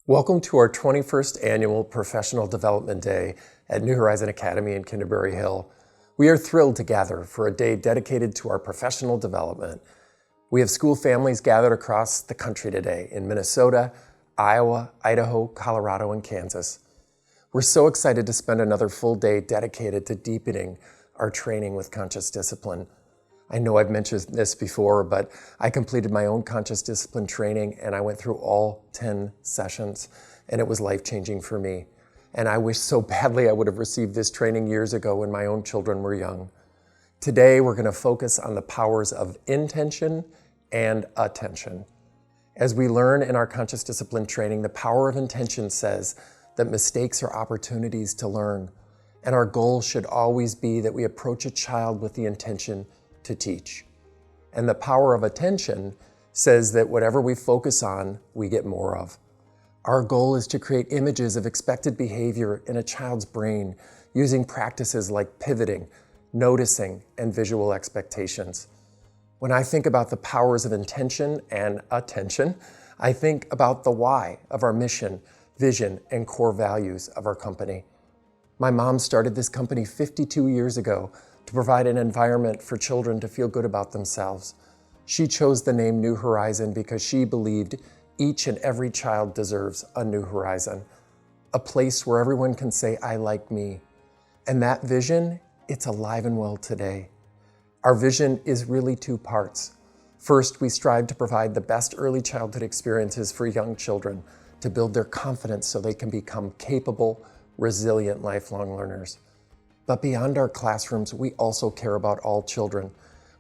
Welcome to our 21st Annual Professional Development Day at New Horizon Academy in Kinderberry Hill. We are thrilled to gather for a day dedicated to our professional development. We have school families gathered across the country today in Minnesota, Iowa, Idaho, Colorado, and Kansas. We're so excited to spend another full day dedicated to deepening our training with conscious discipline. I know I've mentioned this before, but I completed my own conscious discipline training and I went through all 10 sessions and it was life-changing for me. And I wish so badly I would have received this training years ago when my own children were young. Today, we're going to focus on the powers of intention and attention. As we learn in our conscious discipline training, the power of intention says that mistakes are opportunities to learn. And our goal should always be that we approach a child with the intention to teach. And the power of attention says that whatever we focus on, we get more of. Our goal is to create images of expected behavior in a child's brain using practices like pivoting, noticing, and visual expectations. When I think about the powers of intention and attention, I think about the why of our mission, vision, and core values of our company. My mom started this company 52 years ago to provide an environment for children to feel good about themselves. She chose the name New Horizon because she believed each and every child deserves a new horizon, a place where everyone can say, I like me. And that vision, it's alive and well today. Our vision is really two parts. First, we strive to provide the best early childhood experiences for young children to build their confidence so they can become capable, resilient, lifelong learners. But beyond our classrooms, we also care about all children.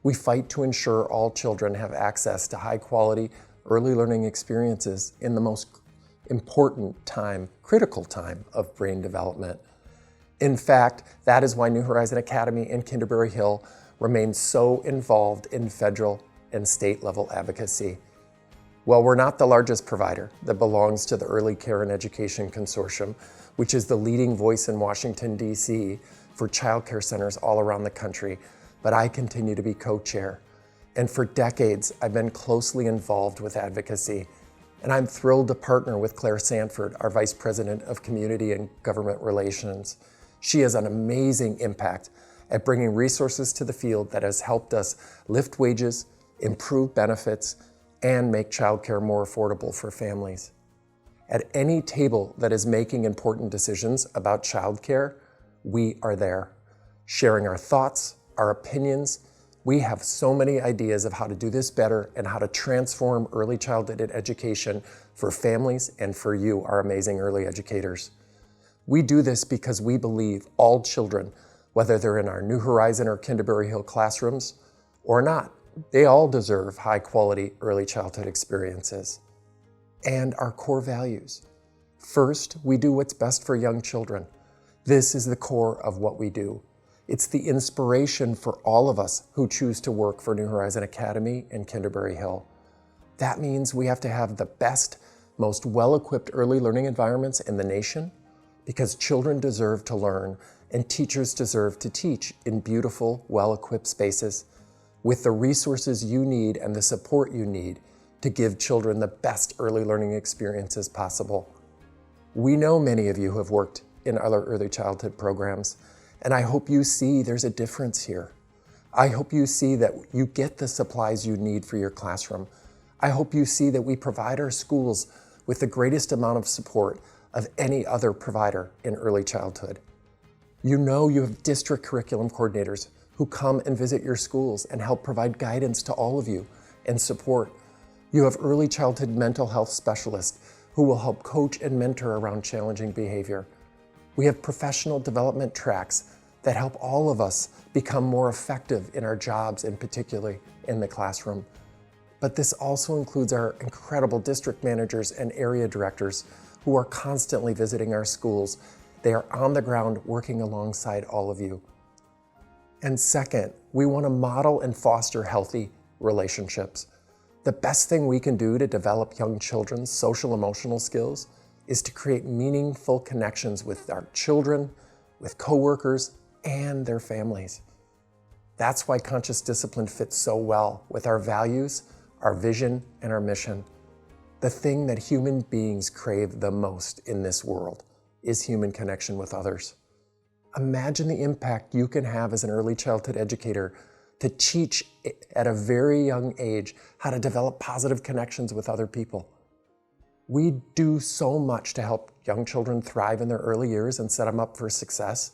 We fight to ensure all children have access to high-quality early learning experiences in the most important time, critical time of brain development. In fact, that is why New Horizon Academy in Kinderberry Hill remains so involved in federal and state-level advocacy. While we're not the largest provider that belongs to the Early Care and Education Consortium, which is the leading voice in Washington, D.C., for child care centers all around the country, but I continue to be co-chair. And for decades, I've been closely involved with advocacy. And I'm thrilled to partner with Claire Sanford, our Vice President of Community and Government Relations. She has an amazing impact at bringing resources to the field that has helped us lift wages, improve benefits, and make childcare more affordable for families. At any table that is making important decisions about childcare, we are there, sharing our thoughts, our opinions. We have so many ideas of how to do this better and how to transform early childhood education for families and for you, our amazing early educators. We do this because we believe all children, whether they're in our New Horizon or Kinderberry Hill classrooms or not, they all deserve high-quality early childhood experiences. And our core values. First, we do what's best for young children. This is the core of what we do. It's the inspiration for all of us who choose to work for New Horizon Academy and Kinderberry Hill. That means we have to have the best, most well-equipped early learning environments in the nation because children deserve to learn and teachers deserve to teach in beautiful, well-equipped spaces with the resources you need and the support you need to give children the best early learning experiences possible. We know many of you have worked in other early childhood programs, and I hope you see there's a difference here. I hope you see that you get the supplies you need for your classroom. I hope you see that we provide our schools with the greatest amount of support of any other provider in early childhood. You know you have district curriculum coordinators who come and visit your schools and help provide guidance to all of you and support. You have early childhood mental health specialists who will help coach and mentor around challenging behavior. We have professional development tracks that help all of us become more effective in our jobs and particularly in the classroom. But this also includes our incredible district managers and area directors who are constantly visiting our schools. They are on the ground working alongside all of you. And second, we want to model and foster healthy relationships. The best thing we can do to develop young children's social emotional skills is to create meaningful connections with our children, with coworkers, and their families. That's why conscious discipline fits so well with our values, our vision, and our mission. The thing that human beings crave the most in this world is human connection with others. Imagine the impact you can have as an early childhood educator to teach at a very young age how to develop positive connections with other people. We do so much to help young children thrive in their early years and set them up for success,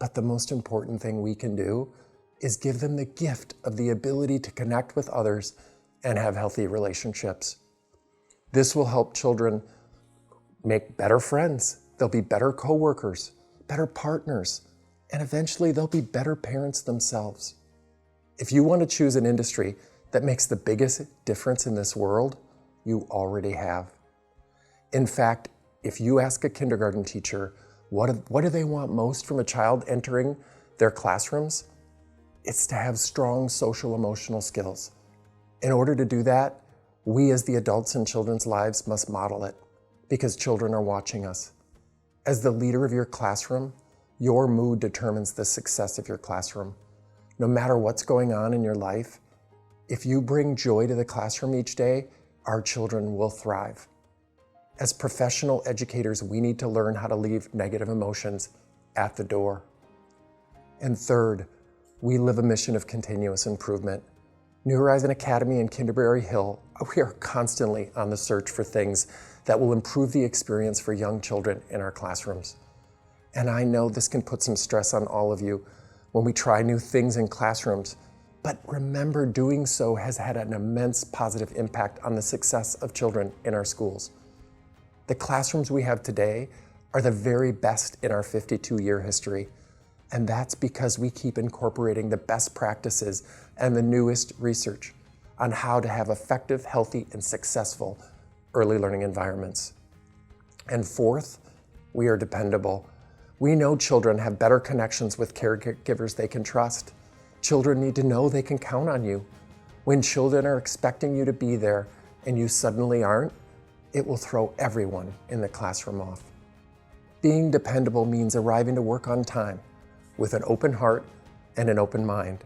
but the most important thing we can do is give them the gift of the ability to connect with others and have healthy relationships. This will help children make better friends. They'll be better coworkers, better partners, and eventually they'll be better parents themselves. If you want to choose an industry that makes the biggest difference in this world, you already have. In fact, if you ask a kindergarten teacher, what do they want most from a child entering their classrooms? It's to have strong social emotional skills. In order to do that, we as the adults in children's lives must model it, because children are watching us. As the leader of your classroom, your mood determines the success of your classroom. No matter what's going on in your life, if you bring joy to the classroom each day, our children will thrive. As professional educators, we need to learn how to leave negative emotions at the door. And third, we live a mission of continuous improvement. New Horizon Academy and Kinderberry Hill, we are constantly on the search for things that will improve the experience for young children in our classrooms. And I know this can put some stress on all of you when we try new things in classrooms, but remember, doing so has had an immense positive impact on the success of children in our schools. The classrooms we have today are the very best in our 52-year history, and that's because we keep incorporating the best practices and the newest research on how to have effective, healthy, and successful early learning environments. And fourth, we are dependable. We know children have better connections with caregivers they can trust. Children need to know they can count on you. When children are expecting you to be there and you suddenly aren't, it will throw everyone in the classroom off. Being dependable means arriving to work on time with an open heart and an open mind,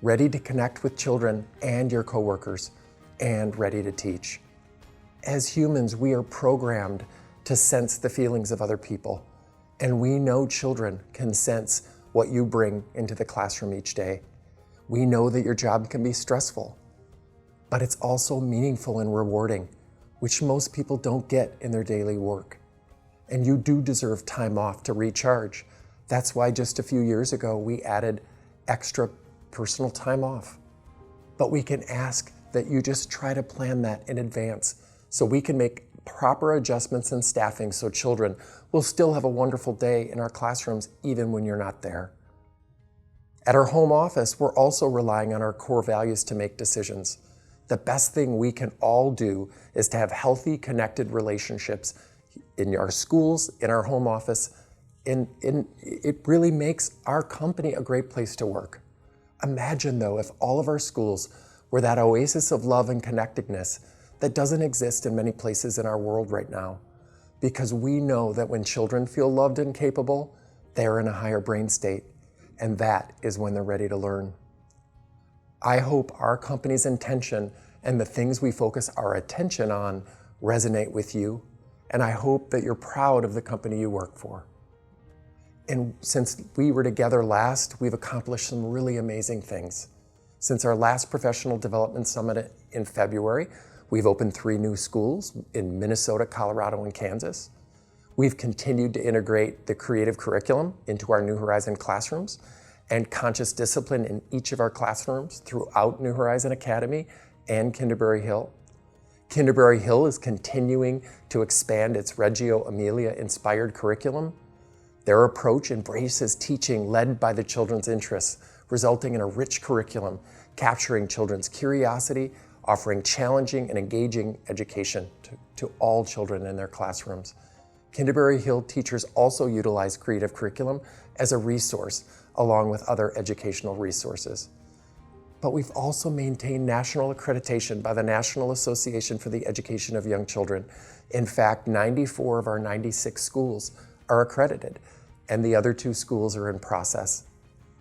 ready to connect with children and your coworkers, and ready to teach. As humans, we are programmed to sense the feelings of other people, and we know children can sense what you bring into the classroom each day. We know that your job can be stressful, but it's also meaningful and rewarding, which most people don't get in their daily work. And you do deserve time off to recharge. That's why just a few years ago, we added extra personal time off. But we can ask that you just try to plan that in advance so we can make proper adjustments in staffing so children will still have a wonderful day in our classrooms even when you're not there. At our home office, we're also relying on our core values to make decisions. The best thing we can all do is to have healthy, connected relationships in our schools, in our home office, and it really makes our company a great place to work. Imagine though, if all of our schools were that oasis of love and connectedness that doesn't exist in many places in our world right now, because we know that when children feel loved and capable, they're in a higher brain state, and that is when they're ready to learn. I hope our company's intention and the things we focus our attention on resonate with you, and I hope that you're proud of the company you work for. And since we were together last, we've accomplished some really amazing things. Since our last Professional Development Summit in February, we've opened 3 new schools in Minnesota, Colorado, and Kansas. We've continued to integrate the creative curriculum into our New Horizon classrooms and conscious discipline in each of our classrooms throughout New Horizon Academy and Kinderberry Hill. Kinderberry Hill is continuing to expand its Reggio Emilia-inspired curriculum. Their approach embraces teaching led by the children's interests, resulting in a rich curriculum, capturing children's curiosity, offering challenging and engaging education to all children in their classrooms. Kinderberry Hill teachers also utilize creative curriculum as a resource, along with other educational resources. But we've also maintained national accreditation by the National Association for the Education of Young Children. In fact, 94 of our 96 schools are accredited, and the other 2 schools are in process.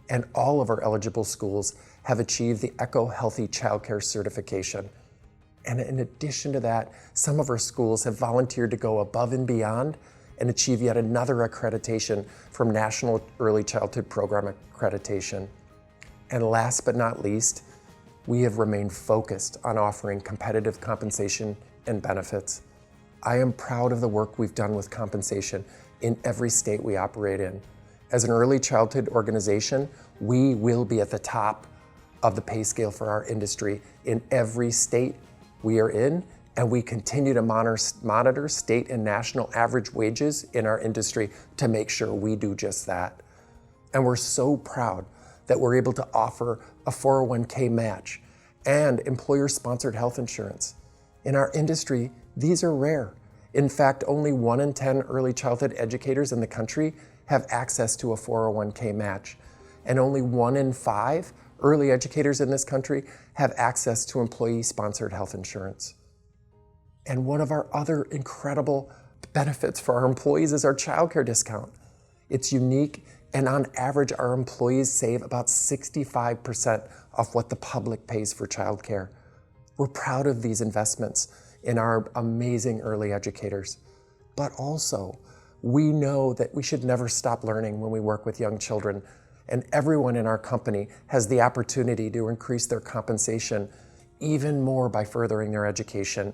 And all of our eligible schools have achieved the Eco Healthy Childcare certification. And in addition to that, some of our schools have volunteered to go above and beyond and achieve yet another accreditation from National Early Childhood Program Accreditation. And last but not least, we have remained focused on offering competitive compensation and benefits. I am proud of the work we've done with compensation in every state we operate in. As an early childhood organization, we will be at the top of the pay scale for our industry in every state we are in, and we continue to monitor state and national average wages in our industry to make sure we do just that. And we're so proud that we're able to offer a 401k match and employer-sponsored health insurance. In our industry, these are rare. In fact, only 1 in 10 early childhood educators in the country have access to a 401k match, and only 1 in 5 early educators in this country have access to employee-sponsored health insurance. And one of our other incredible benefits for our employees is our childcare discount. It's unique, and on average, our employees save about 65% of what the public pays for childcare. We're proud of these investments in our amazing early educators. But also, we know that we should never stop learning when we work with young children, and everyone in our company has the opportunity to increase their compensation even more by furthering their education.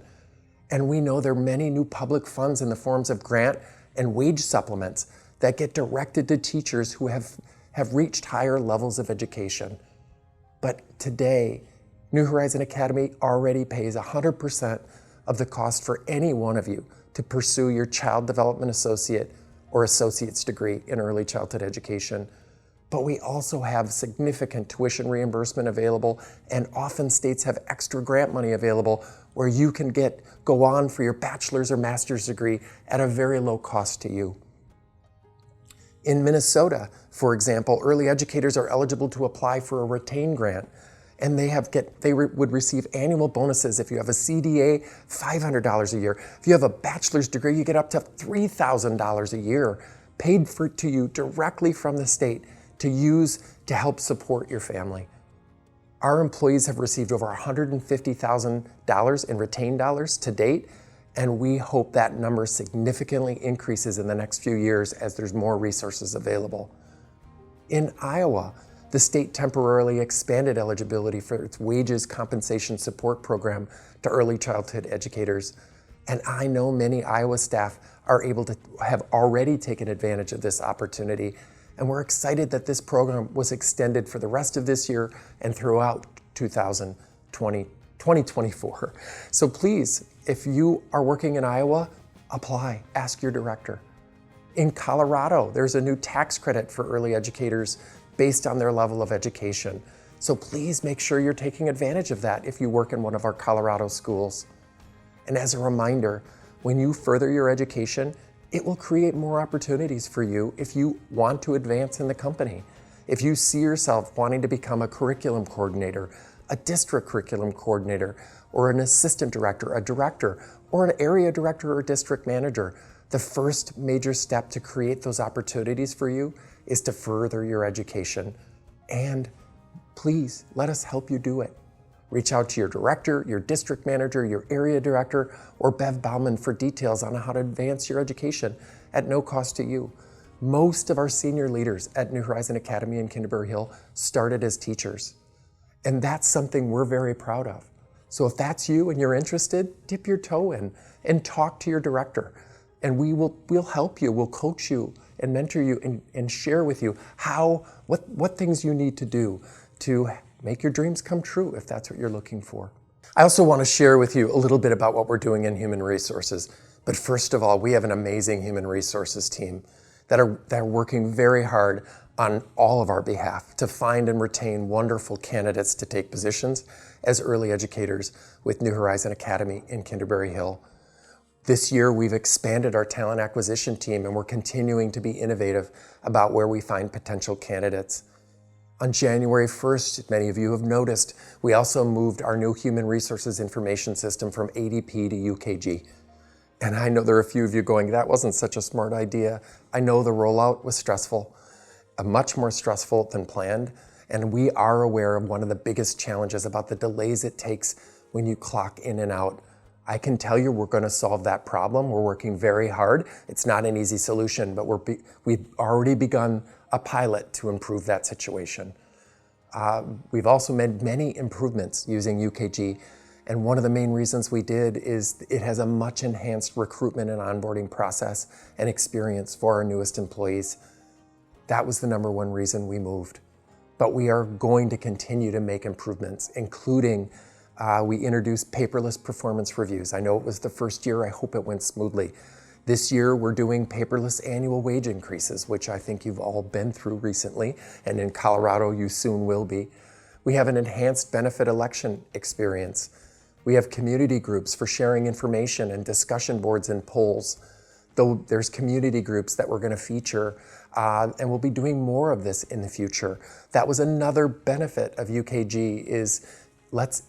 And we know there are many new public funds in the forms of grant and wage supplements that get directed to teachers who have reached higher levels of education. But today, New Horizon Academy already pays 100% of the cost for any one of you to pursue your Child Development Associate or Associate's degree in early childhood education. But we also have significant tuition reimbursement available, and often states have extra grant money available where you can go on for your bachelor's or master's degree at a very low cost to you. In Minnesota, for example, early educators are eligible to apply for a retain grant, and they would receive annual bonuses. If you have a CDA, $500 a year. If you have a bachelor's degree, you get up to $3,000 a year paid to you directly from the state to use to help support your family. Our employees have received over $150,000 in retained dollars to date, and we hope that number significantly increases in the next few years as there's more resources available. In Iowa, the state temporarily expanded eligibility for its wages compensation support program to early childhood educators, and I know many Iowa staff have already taken advantage of this opportunity. And we're excited that this program was extended for the rest of this year and throughout 2024. So please, if you are working in Iowa, apply, ask your director. In Colorado, there's a new tax credit for early educators based on their level of education. So please make sure you're taking advantage of that if you work in one of our Colorado schools. And as a reminder, when you further your education, it will create more opportunities for you if you want to advance in the company. If you see yourself wanting to become a curriculum coordinator, a district curriculum coordinator, or an assistant director, a director, or an area director or district manager, the first major step to create those opportunities for you is to further your education. And please let us help you do it. Reach out to your director, your district manager, your area director, or Bev Bauman for details on how to advance your education at no cost to you. Most of our senior leaders at New Horizon Academy in Kinderberry Hill started as teachers. And that's something we're very proud of. So if that's you and you're interested, dip your toe in and talk to your director. And we'll help you, we'll coach you and mentor you and share with you what things you need to do to make your dreams come true if that's what you're looking for. I also want to share with you a little bit about what we're doing in human resources. But first of all, we have an amazing human resources team that are working very hard on all of our behalf to find and retain wonderful candidates to take positions as early educators with New Horizon Academy in Kinderberry Hill. This year, we've expanded our talent acquisition team, and we're continuing to be innovative about where we find potential candidates. On January 1st, many of you have noticed, we also moved our new human resources information system from ADP to UKG. And I know there are a few of you going, that wasn't such a smart idea. I know the rollout was stressful, much more stressful than planned. And we are aware of one of the biggest challenges about the delays it takes when you clock in and out. I can tell you we're going to solve that problem. We're working very hard. It's not an easy solution, but we've already begun a pilot to improve that situation. We've also made many improvements using UKG, and one of the main reasons we did is it has a much enhanced recruitment and onboarding process and experience for our newest employees. That was the number one reason we moved. But we are going to continue to make improvements, including we introduced paperless performance reviews. I know it was the first year. I hope it went smoothly. This year, we're doing paperless annual wage increases, which I think you've all been through recently, and in Colorado, you soon will be. We have an enhanced benefit election experience. We have community groups for sharing information and discussion boards and polls. Though there's community groups that we're going to feature, and we'll be doing more of this in the future. That was another benefit of UKG is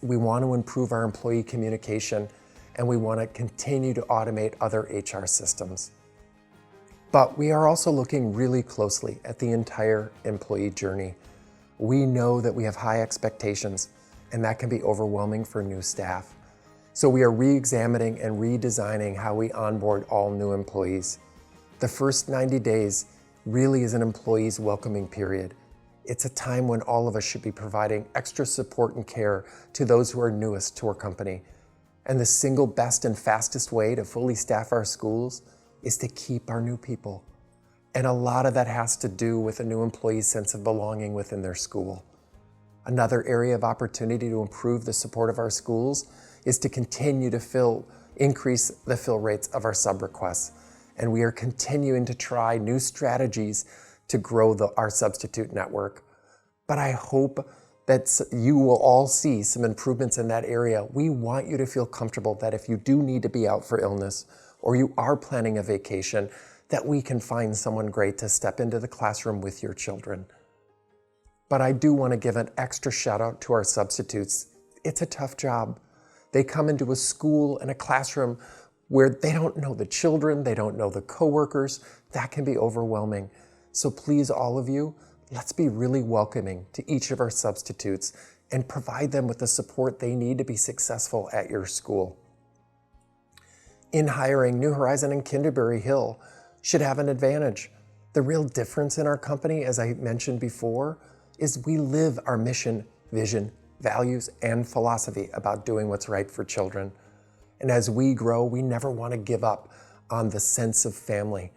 we want to improve our employee communication, and we want to continue to automate other HR systems. But we are also looking really closely at the entire employee journey. We know that we have high expectations, and that can be overwhelming for new staff. So we are re-examining and redesigning how we onboard all new employees. The first 90 days really is an employee's welcoming period. It's a time when all of us should be providing extra support and care to those who are newest to our company. And the single best and fastest way to fully staff our schools is to keep our new people. And a lot of that has to do with a new employee's sense of belonging within their school. Another area of opportunity to improve the support of our schools is to continue to increase the fill rates of our sub-requests. And we are continuing to try new strategies to grow our substitute network. But I hope that you will all see some improvements in that area. We want you to feel comfortable that if you do need to be out for illness or you are planning a vacation, that we can find someone great to step into the classroom with your children. But I do want to give an extra shout out to our substitutes. It's a tough job. They come into a school and a classroom where they don't know the children, they don't know the coworkers. That can be overwhelming. So please, all of you, let's be really welcoming to each of our substitutes and provide them with the support they need to be successful at your school. In hiring, New Horizon and Kinderberry Hill should have an advantage. The real difference in our company, as I mentioned before, is we live our mission, vision, values, and philosophy about doing what's right for children. And as we grow, we never want to give up on the sense of family.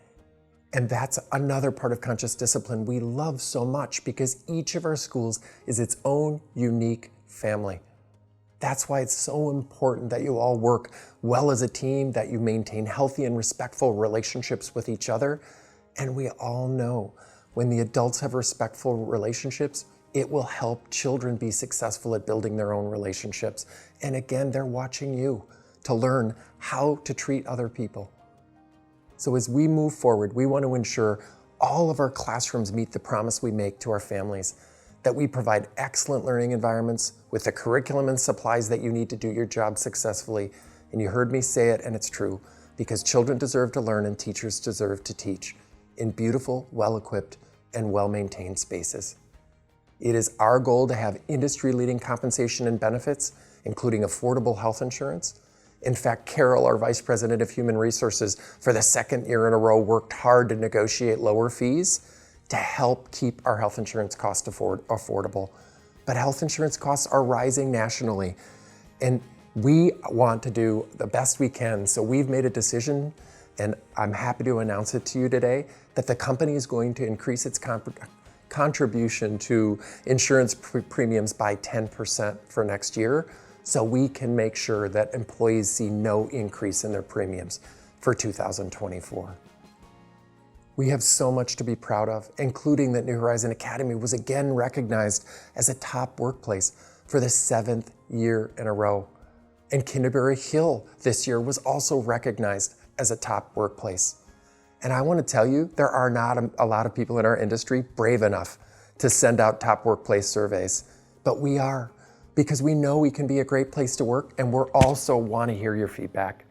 And that's another part of conscious discipline we love so much because each of our schools is its own unique family. That's why it's so important that you all work well as a team, that you maintain healthy and respectful relationships with each other. And we all know when the adults have respectful relationships, it will help children be successful at building their own relationships. And again, they're watching you to learn how to treat other people. So as we move forward, we want to ensure all of our classrooms meet the promise we make to our families, that we provide excellent learning environments with the curriculum and supplies that you need to do your job successfully. And you heard me say it, and it's true, because children deserve to learn and teachers deserve to teach in beautiful, well-equipped, and well-maintained spaces. It is our goal to have industry-leading compensation and benefits, including affordable health insurance. In fact, Carol, our Vice President of Human Resources, for the second year in a row, worked hard to negotiate lower fees to help keep our health insurance costs affordable. But health insurance costs are rising nationally, and we want to do the best we can. So we've made a decision, and I'm happy to announce it to you today, that the company is going to increase its contribution to insurance premiums by 10% for next year, so we can make sure that employees see no increase in their premiums for 2024. We have so much to be proud of, including that New Horizon Academy was again recognized as a top workplace for the 7th year in a row. And Kinderberry Hill this year was also recognized as a top workplace. And I want to tell you, there are not a lot of people in our industry brave enough to send out top workplace surveys, but we are, because we know we can be a great place to work, and we're also want to hear your feedback.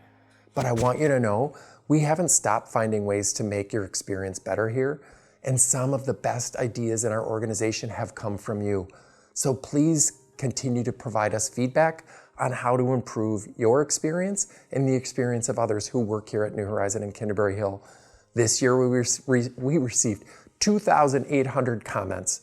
But I want you to know, we haven't stopped finding ways to make your experience better here, and some of the best ideas in our organization have come from you. So please continue to provide us feedback on how to improve your experience and the experience of others who work here at New Horizon and Kinderberry Hill. This year we received 2,800 comments.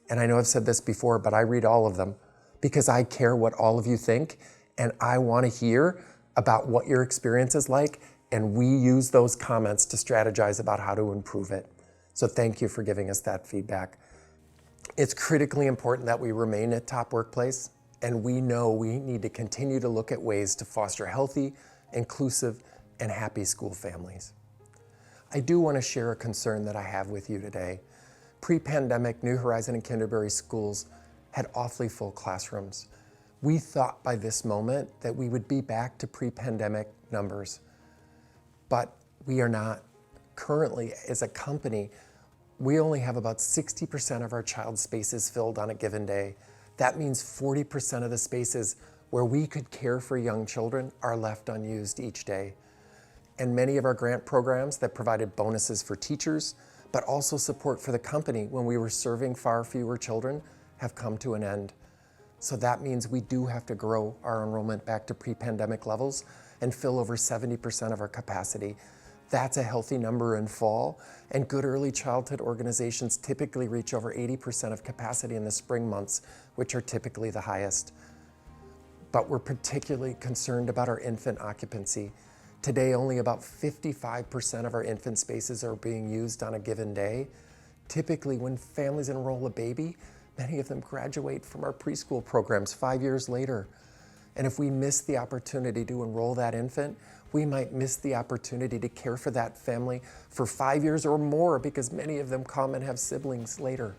And I know I've said this before, but I read all of them because I care what all of you think, and I want to hear about what your experience is like, and we use those comments to strategize about how to improve it. So thank you for giving us that feedback. It's critically important that we remain a top workplace, and we know we need to continue to look at ways to foster healthy, inclusive, and happy school families. I do want to share a concern that I have with you today. Pre-pandemic, New Horizon and Kinderberry schools had awfully full classrooms. We thought by this moment that we would be back to pre-pandemic numbers, but we are not. Currently, as a company, we only have about 60% of our child spaces filled on a given day. That means 40% of the spaces where we could care for young children are left unused each day. And many of our grant programs that provided bonuses for teachers, but also support for the company when we were serving far fewer children, have come to an end. So that means we do have to grow our enrollment back to pre-pandemic levels and fill over 70% of our capacity. That's a healthy number in fall, and good early childhood organizations typically reach over 80% of capacity in the spring months, which are typically the highest. But we're particularly concerned about our infant occupancy. Today, only about 55% of our infant spaces are being used on a given day. Typically, when families enroll a baby, many of them graduate from our preschool programs 5 years later. And if we miss the opportunity to enroll that infant, we might miss the opportunity to care for that family for 5 years or more, because many of them come and have siblings later.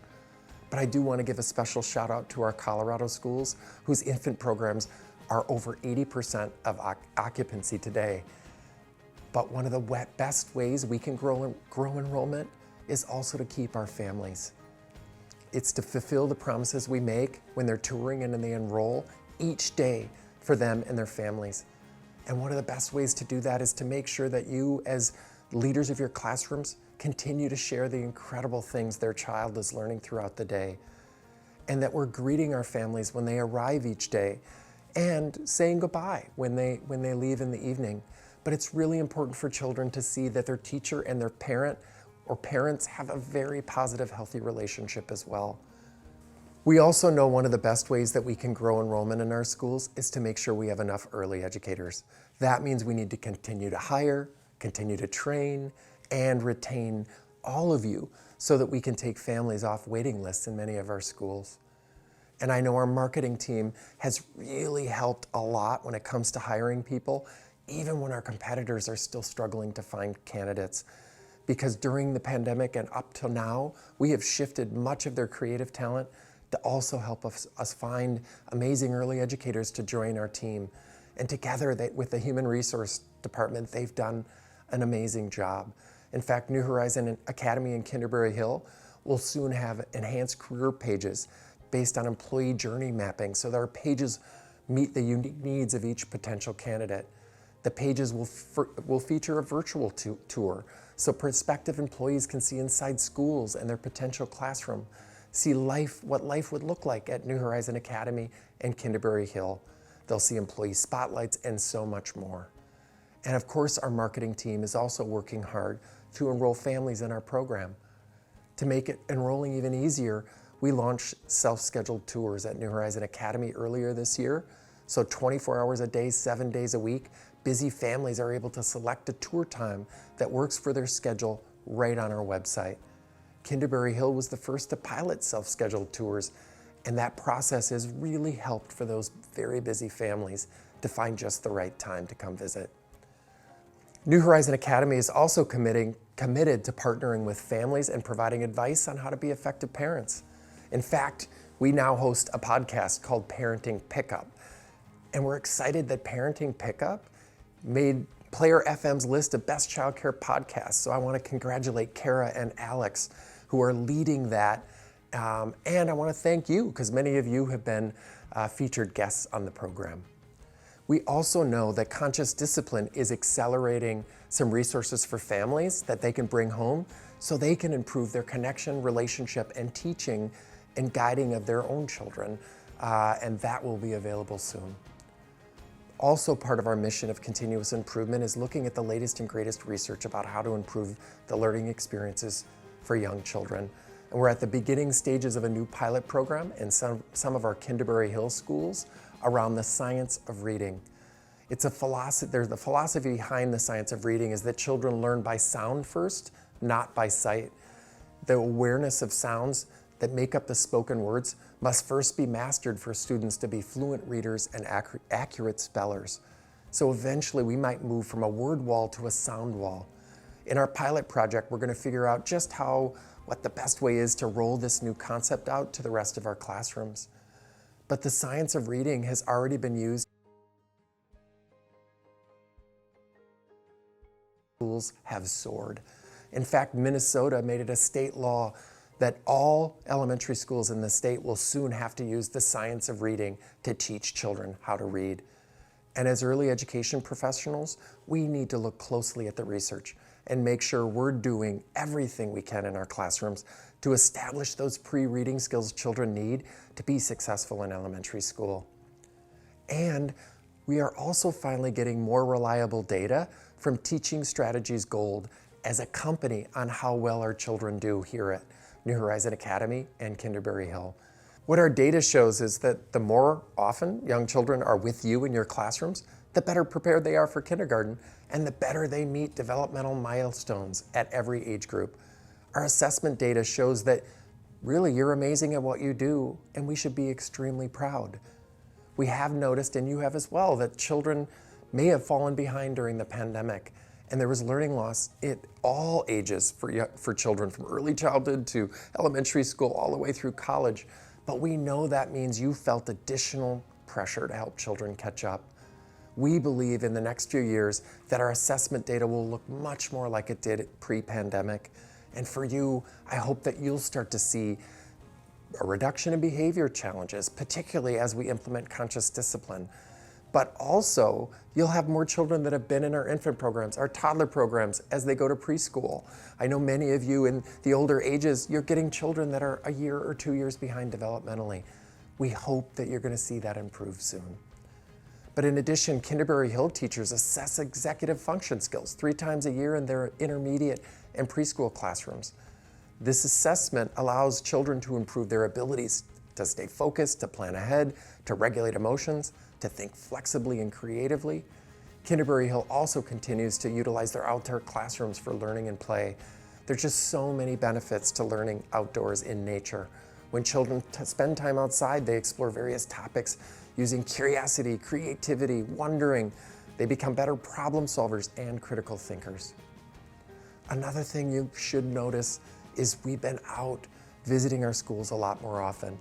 But I do want to give a special shout out to our Colorado schools, whose infant programs are over 80% of occupancy today. But one of the best ways we can grow enrollment is also to keep our families. It's to fulfill the promises we make when they're touring and they enroll each day for them and their families. And one of the best ways to do that is to make sure that you, as leaders of your classrooms, continue to share the incredible things their child is learning throughout the day. And that we're greeting our families when they arrive each day and saying goodbye when they leave in the evening. But it's really important for children to see that their teacher and their parent or parents have a very positive, healthy relationship as well. We also know one of the best ways that we can grow enrollment in our schools is to make sure we have enough early educators. That means we need to continue to hire, continue to train, and retain all of you so that we can take families off waiting lists in many of our schools. And I know our marketing team has really helped a lot when it comes to hiring people, even when our competitors are still struggling to find candidates. Because during the pandemic and up till now, we have shifted much of their creative talent to also help us find amazing early educators to join our team. And together with the Human Resource Department, they've done an amazing job. In fact, New Horizon Academy in Kinderberry Hill will soon have enhanced career pages based on employee journey mapping, so that our pages meet the unique needs of each potential candidate. The pages will feature a virtual tour, so prospective employees can see inside schools and their potential classroom, see what life would look like at New Horizon Academy and Kinderberry Hill. They'll see employee spotlights and so much more. And of course, our marketing team is also working hard to enroll families in our program. To make it enrolling even easier, we launched self-scheduled tours at New Horizon Academy earlier this year. So 24 hours a day, 7 days a week, busy families are able to select a tour time that works for their schedule right on our website. Kinderberry Hill was the first to pilot self-scheduled tours, and that process has really helped for those very busy families to find just the right time to come visit. New Horizon Academy is also committed to partnering with families and providing advice on how to be effective parents. In fact, we now host a podcast called Parenting Pickup, and we're excited that Parenting Pickup made Player FM's list of best childcare podcasts. So I want to congratulate Kara and Alex, who are leading that. And I want to thank you, because many of you have been featured guests on the program. We also know that conscious discipline is accelerating some resources for families that they can bring home so they can improve their connection, relationship, and teaching and guiding of their own children. And that will be available soon. Also part of our mission of continuous improvement is looking at the latest and greatest research about how to improve the learning experiences for young children. And we're at the beginning stages of a new pilot program in some of our Kinderberry Hill schools around the science of reading. It's a philosophy, the philosophy behind the science of reading is that children learn by sound first, not by sight. The awareness of sounds that make up the spoken words must first be mastered for students to be fluent readers and accurate spellers. So eventually we might move from a word wall to a sound wall. In our pilot project, we're going to figure out just what the best way is to roll this new concept out to the rest of our classrooms. But the science of reading has already been used. Schools have soared. In fact, Minnesota made it a state law that all elementary schools in the state will soon have to use the science of reading to teach children how to read. And as early education professionals, we need to look closely at the research and make sure we're doing everything we can in our classrooms to establish those pre-reading skills children need to be successful in elementary school. And we are also finally getting more reliable data from Teaching Strategies Gold as a company on how well our children do here at New Horizon Academy and Kinderberry Hill. What our data shows is that the more often young children are with you in your classrooms, the better prepared they are for kindergarten and the better they meet developmental milestones at every age group. Our assessment data shows that really you're amazing at what you do and we should be extremely proud. We have noticed, and you have as well, that children may have fallen behind during the pandemic. And there was learning loss at all ages for children, from early childhood to elementary school, all the way through college. But we know that means you felt additional pressure to help children catch up. We believe in the next few years that our assessment data will look much more like it did pre-pandemic. And for you, I hope that you'll start to see a reduction in behavior challenges, particularly as we implement conscious discipline. But also, you'll have more children that have been in our infant programs, our toddler programs, as they go to preschool. I know many of you in the older ages, you're getting children that are a year or 2 years behind developmentally. We hope that you're going to see that improve soon. But in addition, Kinderberry Hill teachers assess executive function skills 3 times a year in their intermediate and preschool classrooms. This assessment allows children to improve their abilities to stay focused, to plan ahead, to regulate emotions, to think flexibly and creatively. Kinderberry Hill also continues to utilize their outdoor classrooms for learning and play. There's just so many benefits to learning outdoors in nature. When children spend time outside, they explore various topics using curiosity, creativity, wondering. They become better problem solvers and critical thinkers. Another thing you should notice is we've been out visiting our schools a lot more often.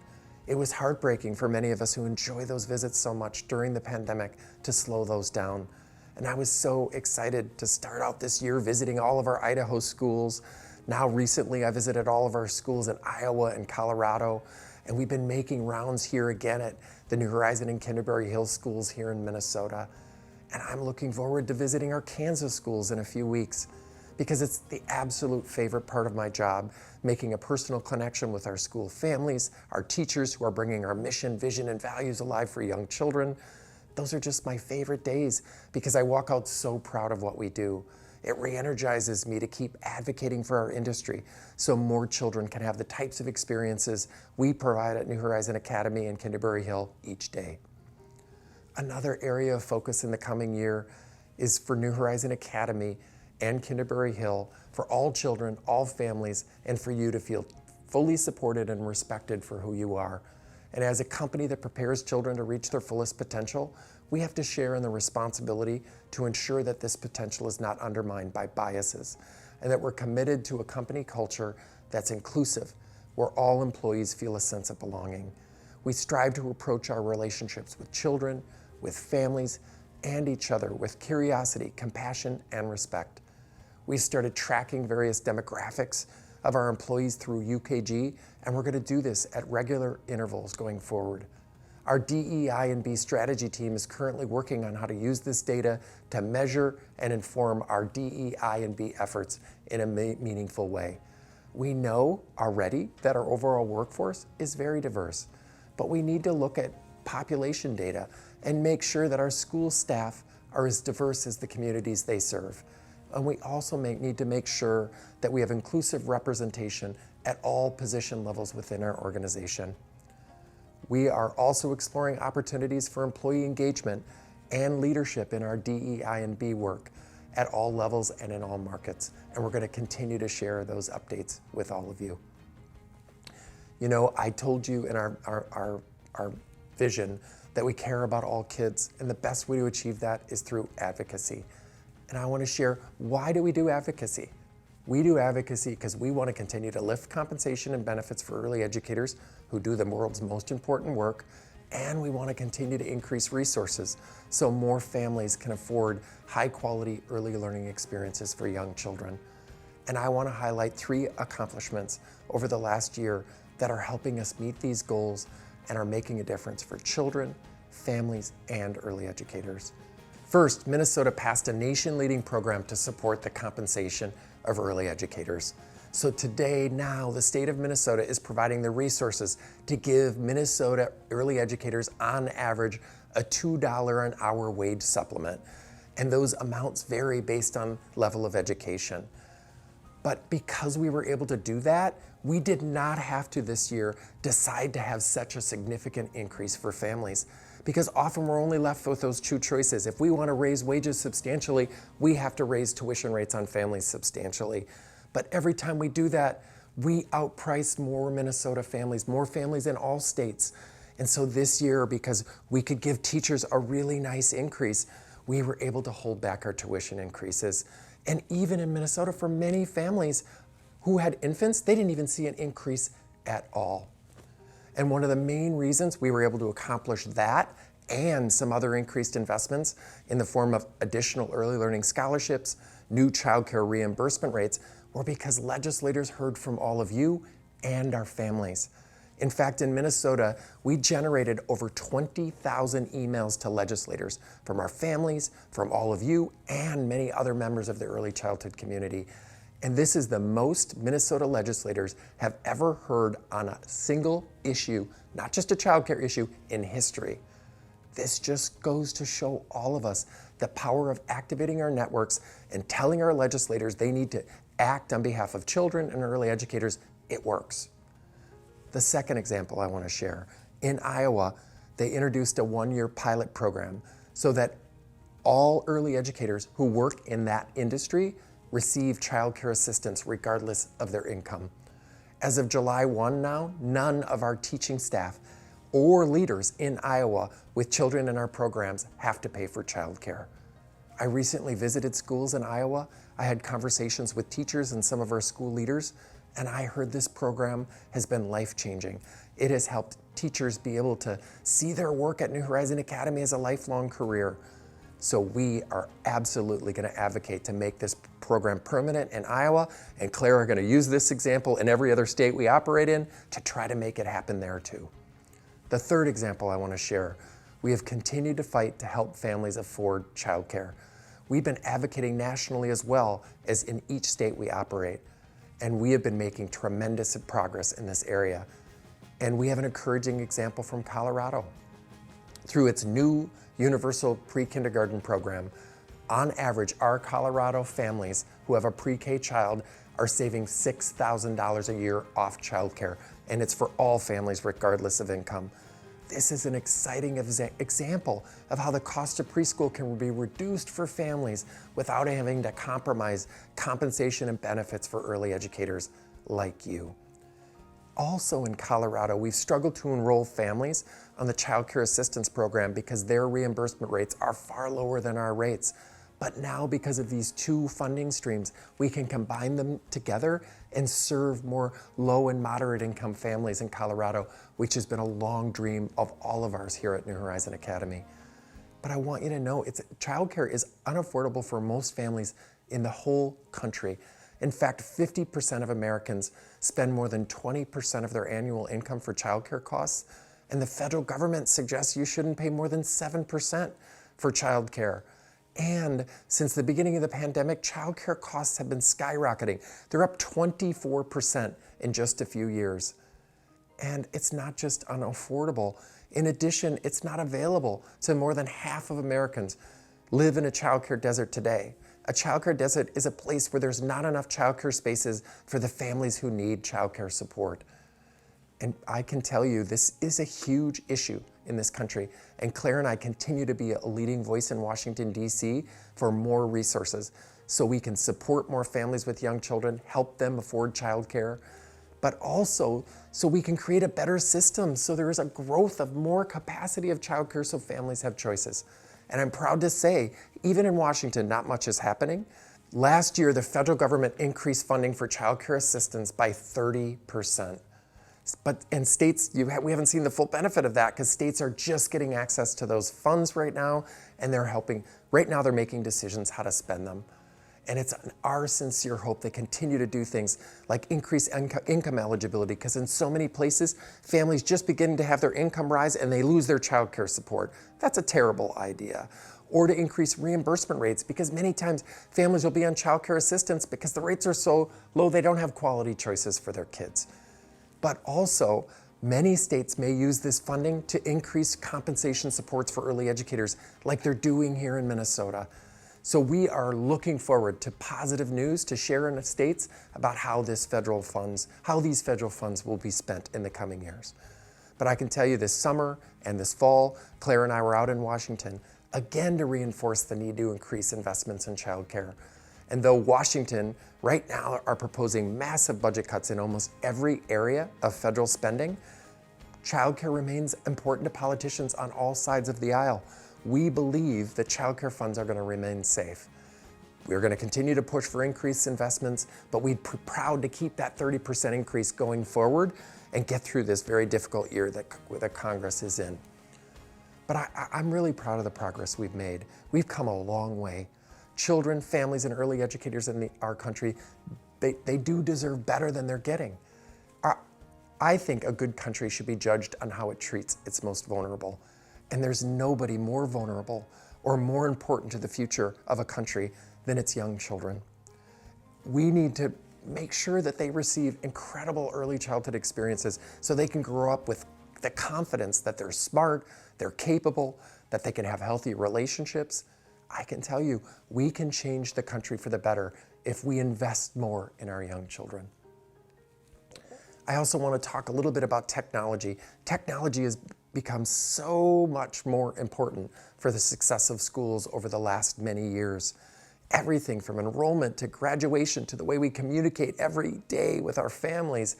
It was heartbreaking for many of us who enjoy those visits so much during the pandemic to slow those down. And I was so excited to start out this year visiting all of our Idaho schools. Now recently I visited all of our schools in Iowa and Colorado, and we've been making rounds here again at the New Horizon and Kinderberry Hill schools here in Minnesota. And I'm looking forward to visiting our Kansas schools in a few weeks, because it's the absolute favorite part of my job, making a personal connection with our school families, our teachers who are bringing our mission, vision, and values alive for young children. Those are just my favorite days because I walk out so proud of what we do. It re-energizes me to keep advocating for our industry so more children can have the types of experiences we provide at New Horizon Academy and Kinderberry Hill each day. Another area of focus in the coming year is for New Horizon Academy and Kinderberry Hill, for all children, all families, and for you to feel fully supported and respected for who you are. And as a company that prepares children to reach their fullest potential, we have to share in the responsibility to ensure that this potential is not undermined by biases, and that we're committed to a company culture that's inclusive, where all employees feel a sense of belonging. We strive to approach our relationships with children, with families, and each other with curiosity, compassion, and respect. We started tracking various demographics of our employees through UKG, and we're going to do this at regular intervals going forward. Our DEI and B strategy team is currently working on how to use this data to measure and inform our DEI and B efforts in a meaningful way. We know already that our overall workforce is very diverse, but we need to look at population data and make sure that our school staff are as diverse as the communities they serve. And we also need to make sure that we have inclusive representation at all position levels within our organization. We are also exploring opportunities for employee engagement and leadership in our DEI and B work at all levels and in all markets. And we're going to continue to share those updates with all of you. You know, I told you in our vision that we care about all kids, and the best way to achieve that is through advocacy. And I want to share, why do we do advocacy? We do advocacy because we want to continue to lift compensation and benefits for early educators who do the world's most important work, and we want to continue to increase resources so more families can afford high-quality early learning experiences for young children. And I want to highlight 3 accomplishments over the last year that are helping us meet these goals and are making a difference for children, families, and early educators. First, Minnesota passed a nation-leading program to support the compensation of early educators. So today, now, the state of Minnesota is providing the resources to give Minnesota early educators, on average, a $2 an hour wage supplement. And those amounts vary based on level of education. But because we were able to do that, we did not have to this year decide to have such a significant increase for families, because often we're only left with those 2 choices. If we want to raise wages substantially, we have to raise tuition rates on families substantially. But every time we do that, we outprice more Minnesota families, more families in all states. And so this year, because we could give teachers a really nice increase, we were able to hold back our tuition increases. And even in Minnesota, for many families who had infants, they didn't even see an increase at all. And one of the main reasons we were able to accomplish that and some other increased investments in the form of additional early learning scholarships, new childcare reimbursement rates, were because legislators heard from all of you and our families. In fact, in Minnesota, we generated over 20,000 emails to legislators from our families, from all of you, and many other members of the early childhood community. And this is the most Minnesota legislators have ever heard on a single issue, not just a childcare issue, in history. This just goes to show all of us the power of activating our networks and telling our legislators they need to act on behalf of children and early educators. It works. The second example I want to share, in Iowa, they introduced a 1-year pilot program so that all early educators who work in that industry receive childcare assistance regardless of their income. As of July 1 now, none of our teaching staff or leaders in Iowa with children in our programs have to pay for childcare. I recently visited schools in Iowa. I had conversations with teachers and some of our school leaders, and I heard this program has been life-changing. It has helped teachers be able to see their work at New Horizon Academy as a lifelong career. So we are absolutely going to advocate to make this program permanent in Iowa, and Claire are going to use this example in every other state we operate in to try to make it happen there too. The third example I want to share, we have continued to fight to help families afford childcare. We've been advocating nationally as well as in each state we operate, and we have been making tremendous progress in this area. And we have an encouraging example from Colorado. Through its new universal pre-kindergarten program, on average, our Colorado families who have a pre-K child are saving $6,000 a year off childcare, and it's for all families regardless of income. This is an exciting example of how the cost of preschool can be reduced for families without having to compromise compensation and benefits for early educators like you. Also in Colorado, we've struggled to enroll families on the Child Care Assistance Program because their reimbursement rates are far lower than our rates. But now, because of these 2 funding streams, we can combine them together and serve more low and moderate income families in Colorado, which has been a long dream of all of ours here at New Horizon Academy. But I want you to know, childcare is unaffordable for most families in the whole country. In fact, 50% of Americans spend more than 20% of their annual income for childcare costs, and the federal government suggests you shouldn't pay more than 7% for childcare. And since the beginning of the pandemic, childcare costs have been skyrocketing. They're up 24% in just a few years. And it's not just unaffordable, In addition, it's not available to more than half of Americans live in a childcare desert today. A childcare desert is a place where there's not enough childcare spaces for the families who need childcare support. And I can tell you, this is a huge issue in this country. And Claire and I continue to be a leading voice in Washington, D.C. for more resources so we can support more families with young children, help them afford childcare, but also so we can create a better system so there is a growth of more capacity of childcare so families have choices. And I'm proud to say, even in Washington, not much is happening. Last year, the federal government increased funding for childcare assistance by 30%. But in states, we haven't seen the full benefit of that because states are just getting access to those funds right now, and they're helping. Right now, they're making decisions how to spend them. And it's our sincere hope they continue to do things like increase income eligibility, because in so many places, families just beginning to have their income rise and they lose their childcare support. That's a terrible idea. Or to increase reimbursement rates, because many times families will be on childcare assistance because the rates are so low they don't have quality choices for their kids. But also, many states may use this funding to increase compensation supports for early educators, like they're doing here in Minnesota. So we are looking forward to positive news to share in the states about how these federal funds will be spent in the coming years. But I can tell you this summer and this fall, Claire and I were out in Washington, again to reinforce the need to increase investments in childcare. And though Washington right now are proposing massive budget cuts in almost every area of federal spending, childcare remains important to politicians on all sides of the aisle. We believe that childcare funds are going to remain safe. We're going to continue to push for increased investments, but we'd be proud to keep that 30% increase going forward and get through this very difficult year that Congress is in. But I'm really proud of the progress we've made. We've come a long way. Children, families, and early educators in our country, they do deserve better than they're getting. I think a good country should be judged on how it treats its most vulnerable. And there's nobody more vulnerable or more important to the future of a country than its young children. We need to make sure that they receive incredible early childhood experiences so they can grow up with the confidence that they're smart, they're capable, that they can have healthy relationships. I can tell you, we can change the country for the better if we invest more in our young children. I also want to talk a little bit about technology. Technology has become so much more important for the success of schools over the last many years. Everything from enrollment to graduation to the way we communicate every day with our families,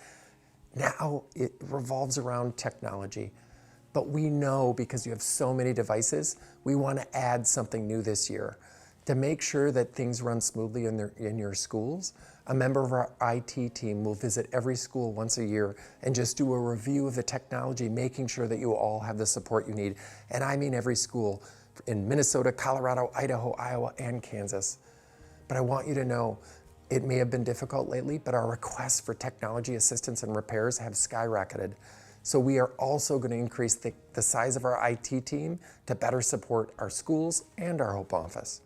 now it revolves around technology. But we know, because you have so many devices, we want to add something new this year. To make sure that things run smoothly in your schools, a member of our IT team will visit every school once a year and just do a review of the technology, making sure that you all have the support you need. And I mean every school in Minnesota, Colorado, Idaho, Iowa, and Kansas. But I want you to know, it may have been difficult lately, but our requests for technology assistance and repairs have skyrocketed. So we are also going to increase the size of our IT team to better support our schools and our Hope Office.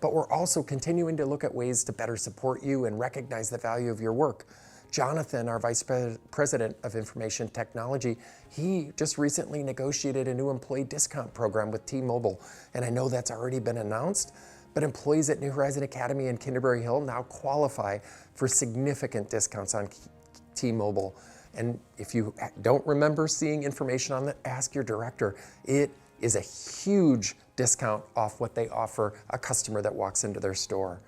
But we're also continuing to look at ways to better support you and recognize the value of your work. Jonathan, our Vice President of Information Technology, he just recently negotiated a new employee discount program with T-Mobile. And I know that's already been announced, but employees at New Horizon Academy in Kinderberry Hill now qualify for significant discounts on T-Mobile. And if you don't remember seeing information on that, ask your director. It is a huge discount off what they offer a customer that walks into their store.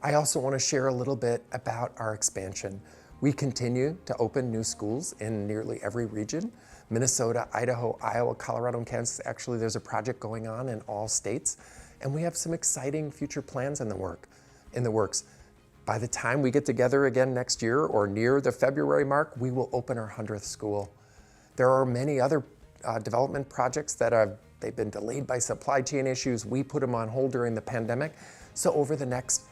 I also want to share a little bit about our expansion. We continue to open new schools in nearly every region. Minnesota, Idaho, Iowa, Colorado, and Kansas. Actually, there's a project going on in all states. And we have some exciting future plans in the works. By the time we get together again next year or near the February mark, we will open our 100th school. There are many other development projects that they've been delayed by supply chain issues. We put them on hold during the pandemic. So over the next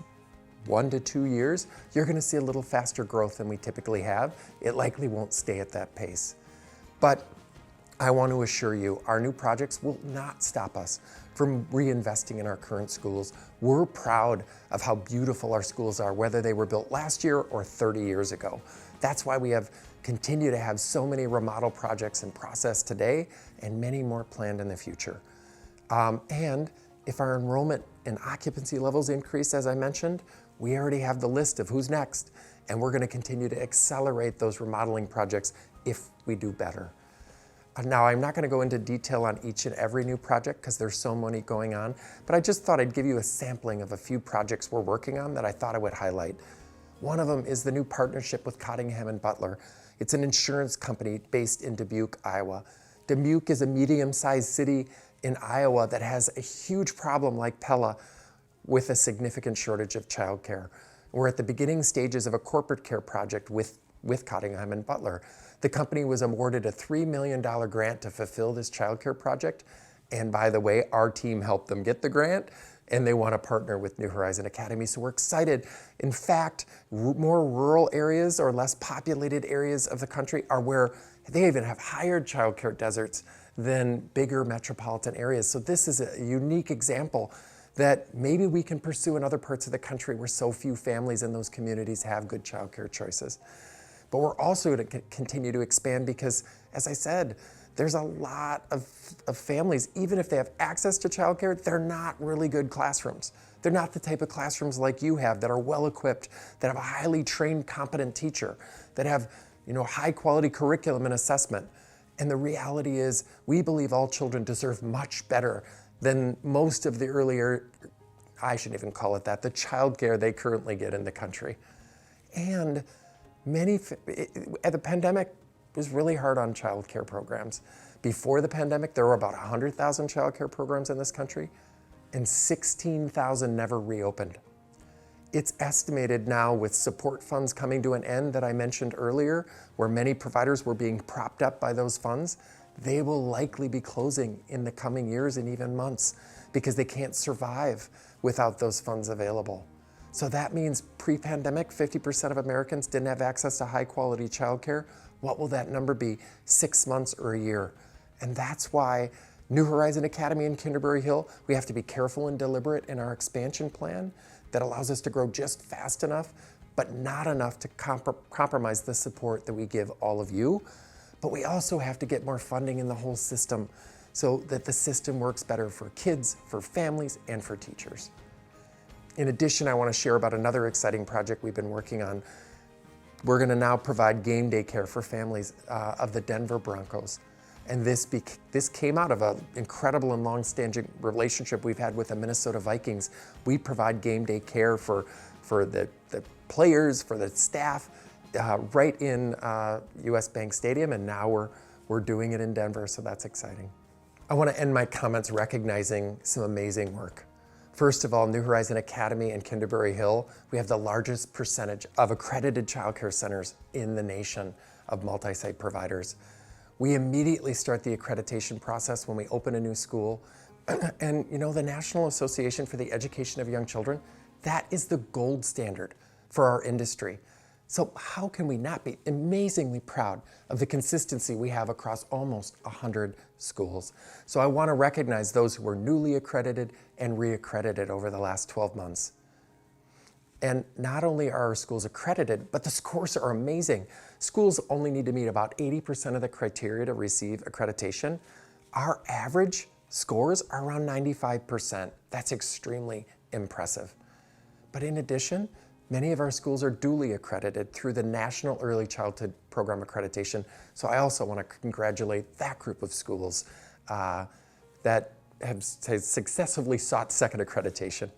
1 to 2 years, you're going to see a little faster growth than we typically have. It likely won't stay at that pace. But I want to assure you, our new projects will not stop us from reinvesting in our current schools. We're proud of how beautiful our schools are, whether they were built last year or 30 years ago. That's why we continue to have so many remodel projects in process today and many more planned in the future. And if our enrollment and occupancy levels increase, as I mentioned, we already have the list of who's next, and we're going to continue to accelerate those remodeling projects if we do better. Now, I'm not going to go into detail on each and every new project because there's so many going on, but I just thought I'd give you a sampling of a few projects we're working on that I thought I would highlight. One of them is the new partnership with Cottingham and Butler. It's an insurance company based in Dubuque, Iowa. Dubuque is a medium-sized city in Iowa that has a huge problem like Pella with a significant shortage of childcare. We're at the beginning stages of a corporate care project with Cottingham and Butler. The company was awarded a $3 million grant to fulfill this childcare project. And by the way, our team helped them get the grant, and they want to partner with New Horizon Academy. So we're excited. In fact, more rural areas or less populated areas of the country are where they even have higher childcare deserts than bigger metropolitan areas. So this is a unique example that maybe we can pursue in other parts of the country where so few families in those communities have good childcare choices. But we're also going to continue to expand because, as I said, there's a lot of families, even if they have access to childcare, they're not really good classrooms. They're not the type of classrooms like you have that are well-equipped, that have a highly trained, competent teacher, that have high-quality curriculum and assessment. And the reality is, we believe all children deserve much better than most of the earlier, I shouldn't even call it that, the childcare they currently get in the country. And the pandemic was really hard on child care programs. Before the pandemic, there were about 100,000 child care programs in this country, and 16,000 never reopened. It's estimated now, with support funds coming to an end that I mentioned earlier, where many providers were being propped up by those funds, they will likely be closing in the coming years and even months because they can't survive without those funds available. So that means pre-pandemic, 50% of Americans didn't have access to high-quality childcare. What will that number be? 6 months or a year? And that's why New Horizon Academy in Kinderberry Hill, we have to be careful and deliberate in our expansion plan that allows us to grow just fast enough, but not enough to compromise the support that we give all of you. But we also have to get more funding in the whole system so that the system works better for kids, for families, and for teachers. In addition, I want to share about another exciting project we've been working on. We're going to now provide game day care for families of the Denver Broncos. And this came out of an incredible and long-standing relationship we've had with the Minnesota Vikings. We provide game day care for the players, for the staff, right in US Bank Stadium, and now we're doing it in Denver, so that's exciting. I want to end my comments recognizing some amazing work. First of all, New Horizon Academy and Kinderberry Hill, we have the largest percentage of accredited childcare centers in the nation of multi-site providers. We immediately start the accreditation process when we open a new school. And the National Association for the Education of Young Children, that is the gold standard for our industry. So how can we not be amazingly proud of the consistency we have across almost 100 schools? So I want to recognize those who were newly accredited and re-accredited over the last 12 months. And not only are our schools accredited, but the scores are amazing. Schools only need to meet about 80% of the criteria to receive accreditation. Our average scores are around 95%. That's extremely impressive. But in addition, many of our schools are duly accredited through the National Early Childhood Program Accreditation. So I also want to congratulate that group of schools that have successfully sought second accreditation.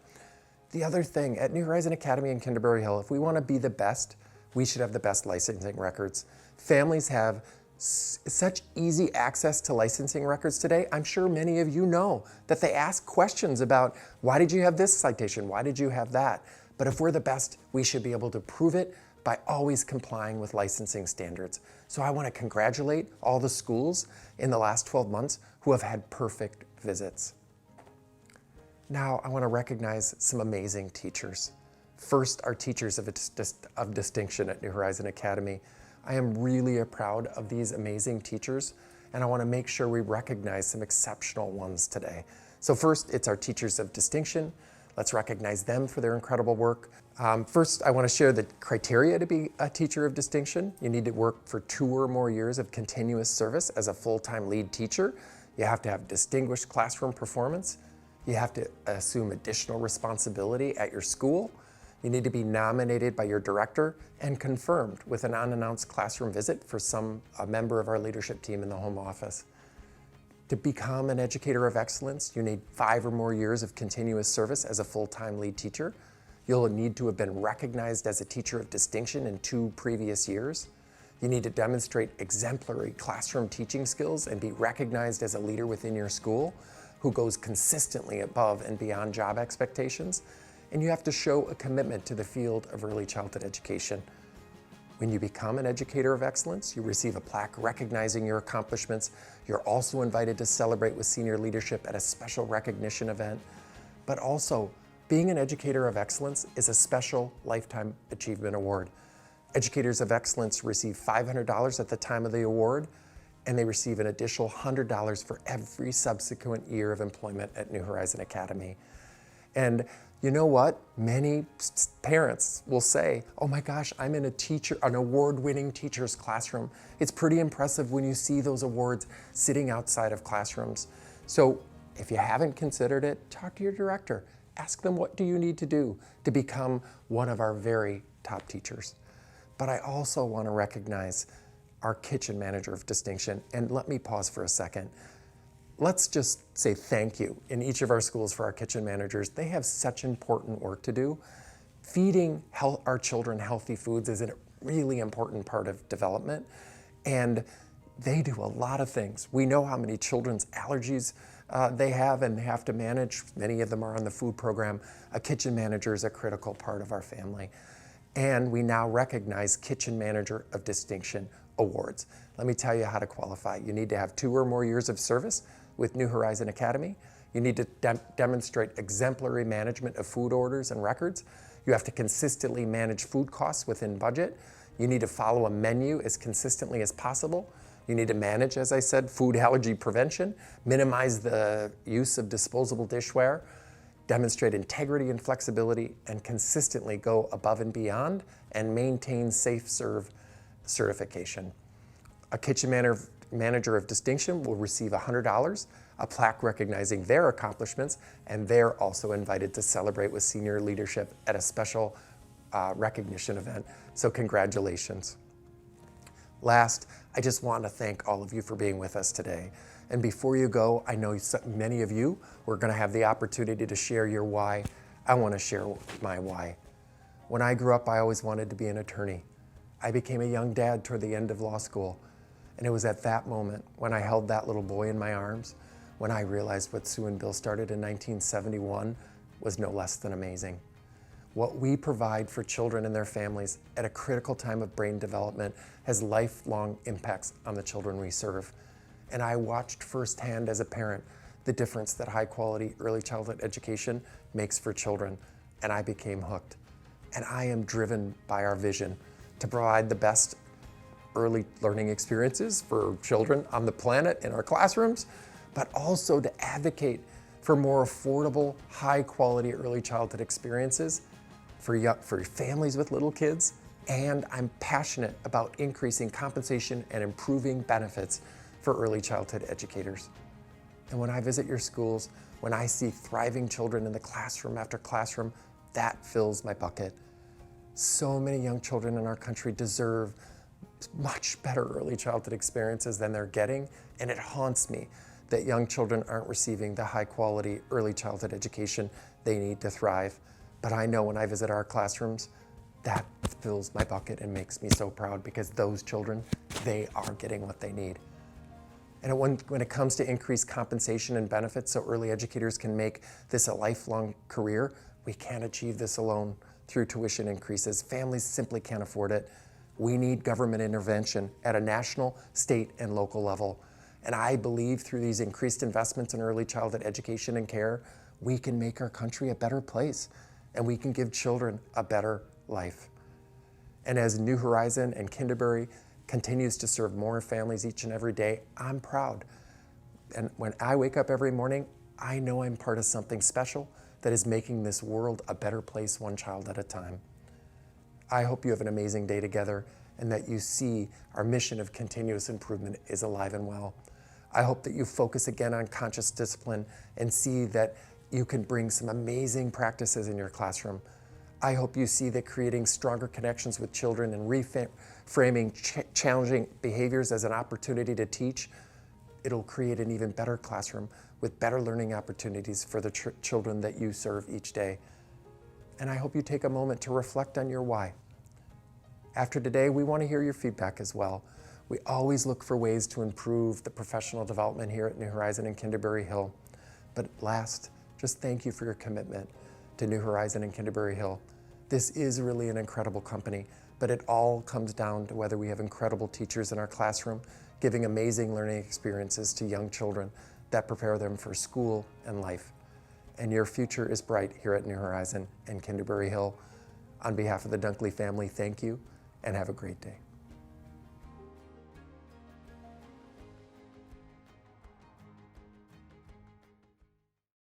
The other thing, at New Horizon Academy in Kinderberry Hill, if we want to be the best, we should have the best licensing records. Families have such easy access to licensing records today. I'm sure many of you know that they ask questions about, why did you have this citation? Why did you have that? But if we're the best, we should be able to prove it by always complying with licensing standards. So I want to congratulate all the schools in the last 12 months who have had perfect visits. Now I want to recognize some amazing teachers. First, our teachers of distinction at New Horizon Academy. I am really proud of these amazing teachers and I want to make sure we recognize some exceptional ones today. So first, it's our teachers of distinction. Let's recognize them for their incredible work. First, I want to share the criteria to be a teacher of distinction. You need to work for 2 or more years of continuous service as a full-time lead teacher. You have to have distinguished classroom performance. You have to assume additional responsibility at your school. You need to be nominated by your director and confirmed with an unannounced classroom visit for a member of our leadership team in the home office. To become an educator of excellence, you need 5 or more years of continuous service as a full-time lead teacher. You'll need to have been recognized as a teacher of distinction in 2 previous years. You need to demonstrate exemplary classroom teaching skills and be recognized as a leader within your school who goes consistently above and beyond job expectations. And you have to show a commitment to the field of early childhood education. When you become an educator of excellence, you receive a plaque recognizing your accomplishments. You're also invited to celebrate with senior leadership at a special recognition event. But also, being an educator of excellence is a special Lifetime Achievement Award. Educators of excellence receive $500 at the time of the award, and they receive an additional $100 for every subsequent year of employment at New Horizon Academy. And you know what? Many parents will say, oh my gosh, I'm in an award-winning teacher's classroom. It's pretty impressive when you see those awards sitting outside of classrooms. So if you haven't considered it, talk to your director. Ask them, what do you need to do to become one of our very top teachers? But I also want to recognize our kitchen manager of distinction. And let me pause for a second. Let's just say thank you in each of our schools for our kitchen managers. They have such important work to do. Feeding our children healthy foods is a really important part of development. And they do a lot of things. We know how many children's allergies they have and have to manage. Many of them are on the food program. A kitchen manager is a critical part of our family. And we now recognize Kitchen Manager of Distinction awards. Let me tell you how to qualify. You need to have 2 or more years of service with New Horizon Academy. You need to demonstrate exemplary management of food orders and records. You have to consistently manage food costs within budget. You need to follow a menu as consistently as possible. You need to manage, as I said, food allergy prevention, minimize the use of disposable dishware, demonstrate integrity and flexibility, and consistently go above and beyond and maintain Safe Serve certification. A kitchen manager of distinction will receive $100, a plaque recognizing their accomplishments, and they're also invited to celebrate with senior leadership at a special recognition event. So congratulations. Last, I just want to thank all of you for being with us today. And before you go, I know many of you were going to have the opportunity to share your why. I want to share my why. When I grew up, I always wanted to be an attorney. I became a young dad toward the end of law school. And it was at that moment when I held that little boy in my arms, when I realized what Sue and Bill started in 1971 was no less than amazing. What we provide for children and their families at a critical time of brain development has lifelong impacts on the children we serve. And I watched firsthand as a parent the difference that high quality early childhood education makes for children, and I became hooked. And I am driven by our vision to provide the best early learning experiences for children on the planet in our classrooms, but also to advocate for more affordable, high quality early childhood experiences for families with little kids. And I'm passionate about increasing compensation and improving benefits for early childhood educators. And when I visit your schools, when I see thriving children in the classroom after classroom, that fills my bucket. So many young children in our country deserve much better early childhood experiences than they're getting, and it haunts me that young children aren't receiving the high quality early childhood education they need to thrive. But I know when I visit our classrooms, that fills my bucket and makes me so proud, because those children, they are getting what they need. And when it comes to increased compensation and benefits so early educators can make this a lifelong career, we can't achieve this alone through tuition increases. Families simply can't afford it. We need government intervention at a national, state, and local level. And I believe through these increased investments in early childhood education and care, we can make our country a better place, and we can give children a better life. And as New Horizon and Kinderberry continues to serve more families each and every day, I'm proud. And when I wake up every morning, I know I'm part of something special that is making this world a better place one child at a time. I hope you have an amazing day together and that you see our mission of continuous improvement is alive and well. I hope that you focus again on conscious discipline and see that you can bring some amazing practices in your classroom. I hope you see that creating stronger connections with children and reframing challenging behaviors as an opportunity to teach, it'll create an even better classroom with better learning opportunities for the children that you serve each day. And I hope you take a moment to reflect on your why. After today, we want to hear your feedback as well. We always look for ways to improve the professional development here at New Horizon and Kinderberry Hill. But last, just thank you for your commitment to New Horizon and Kinderberry Hill. This is really an incredible company, but it all comes down to whether we have incredible teachers in our classroom, giving amazing learning experiences to young children that prepare them for school and life. And your future is bright here at New Horizon and Kinderberry Hill. On behalf of the Dunkley family, thank you and have a great day.